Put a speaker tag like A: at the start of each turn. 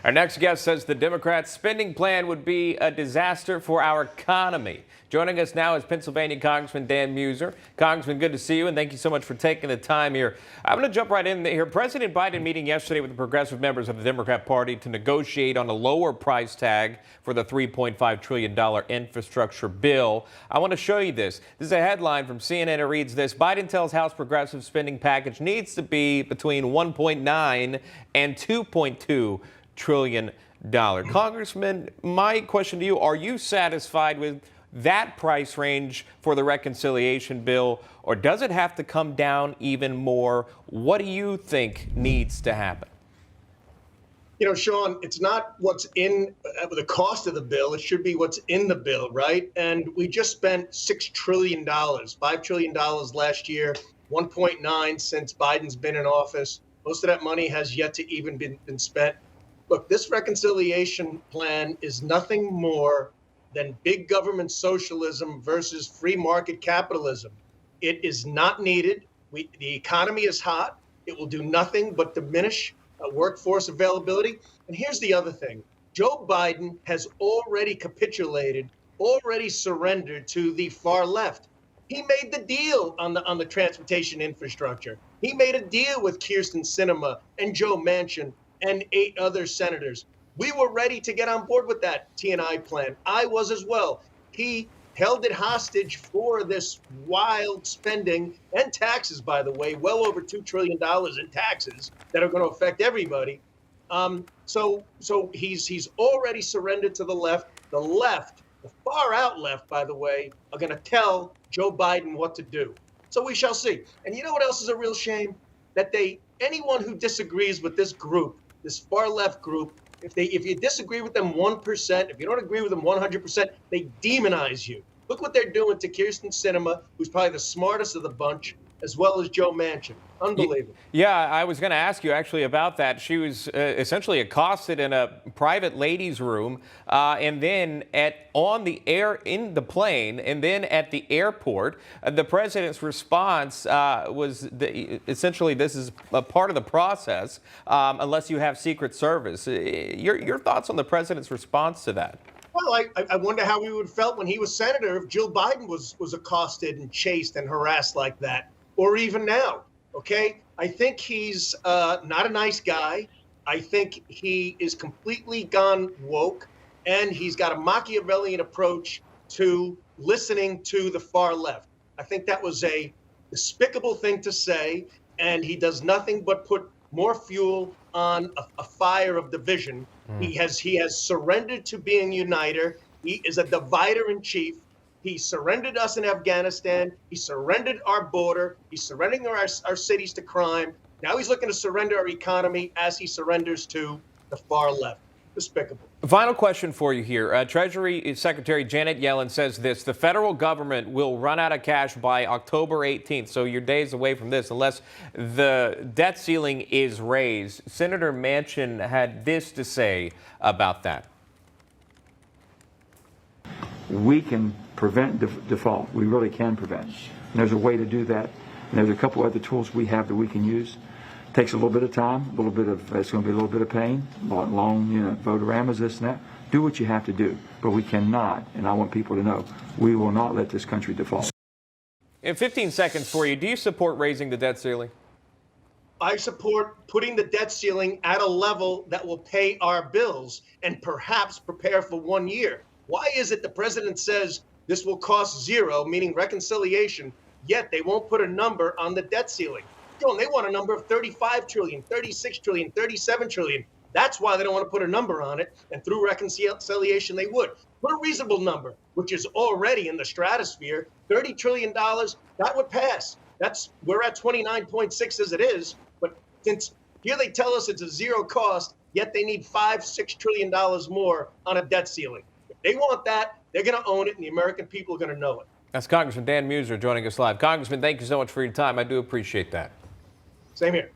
A: Our next guest says the Democrats' spending plan would be a disaster for our economy. Joining us now is Pennsylvania Congressman Dan Meuser. Congressman, good to see you, and thank you so much for taking the time here. I'm going to jump right in here. President Biden meeting yesterday with the progressive members of the Democrat Party to negotiate on a lower price tag for the $3.5 trillion infrastructure bill. I want to show you this. This is a headline from CNN. It reads this: Biden tells House progressive spending package needs to be between 1.9 and 2.2 trillion dollar. Congressman, my question to you, are you satisfied with that price range for the reconciliation bill, or does it have to come down even more? What do you think needs to happen?
B: You know, Sean, it's not what's in the cost of the bill. It should be what's in the bill, right? And we just spent $6 trillion, $5 trillion last year, 1.9 since Biden's been in office. Most of that money has yet to even been spent. Look, this reconciliation plan is nothing more than big government socialism versus free market capitalism. It is not needed. The economy is hot. It will do nothing but diminish workforce availability. And here's the other thing. Joe Biden has already capitulated, already surrendered to the far left. He made the deal on the transportation infrastructure. He made a deal with Kyrsten Sinema and Joe Manchin and 8 other senators. We were ready to get on board with that T&I plan. I was as well. He held it hostage for this wild spending and taxes, by the way, well over $2 trillion in taxes that are going to affect everybody. So he's already surrendered to the left. The left, the far out left, by the way, are going to tell Joe Biden what to do. So we shall see. And you know what else is a real shame? That anyone who disagrees with this group, this far left group, if you disagree with them 1%, if you don't agree with them 100%, they demonize you. Look what they're doing to Kyrsten Sinema, who's probably the smartest of the bunch, as well as Joe Manchin. Unbelievable.
A: Yeah, I was going to ask you actually about that. She was essentially accosted in a private ladies' room, and then on the air in the plane, and then at the airport. The president's response was essentially this is a part of the process, unless you have Secret Service. Your thoughts on the president's response to that?
B: Well, I wonder how he would have felt when he was senator if Jill Biden was accosted and chased and harassed like that, or even now. Okay, I think he's not a nice guy. I think he is completely gone woke, and he's got a Machiavellian approach to listening to the far left. I think that was a despicable thing to say, and he does nothing but put more fuel on a fire of division. He has surrendered to being uniter. He is a divider in chief. He surrendered us in Afghanistan. He surrendered our border. He's surrendering our cities to crime. Now he's looking to surrender our economy as he surrenders to the far left. Despicable.
A: Final question for you here. Treasury Secretary Janet Yellen says this: the federal government will run out of cash by October 18th, so you're days away from this, unless the debt ceiling is raised. Senator Manchin had this to say about that.
C: We can prevent default. We really can prevent. And there's a way to do that. And there's a couple other tools we have that we can use. Takes a little bit of time, it's going to be a little bit of pain, long, vote-a-ramas, this and that. Do what you have to do, but we cannot, and I want people to know, we will not let this country default.
A: In 15 seconds for you, do you support raising the debt ceiling?
B: I support putting the debt ceiling at a level that will pay our bills and perhaps prepare for 1 year. Why is it the president says this will cost zero, meaning reconciliation, yet they won't put a number on the debt ceiling? John, they want a number of 35 trillion, 36 trillion, 37 trillion. That's why they don't want to put a number on it. And through reconciliation, they would. Put a reasonable number, which is already in the stratosphere. $30 trillion, that would pass. We're at 29.6 as it is. But since here they tell us it's a zero cost, yet they need $5-6 trillion more on a debt ceiling. If they want that, they're going to own it, and the American people are going to know it.
A: That's Congressman Dan Meuser joining us live. Congressman, thank you so much for your time. I do appreciate that.
B: Same here.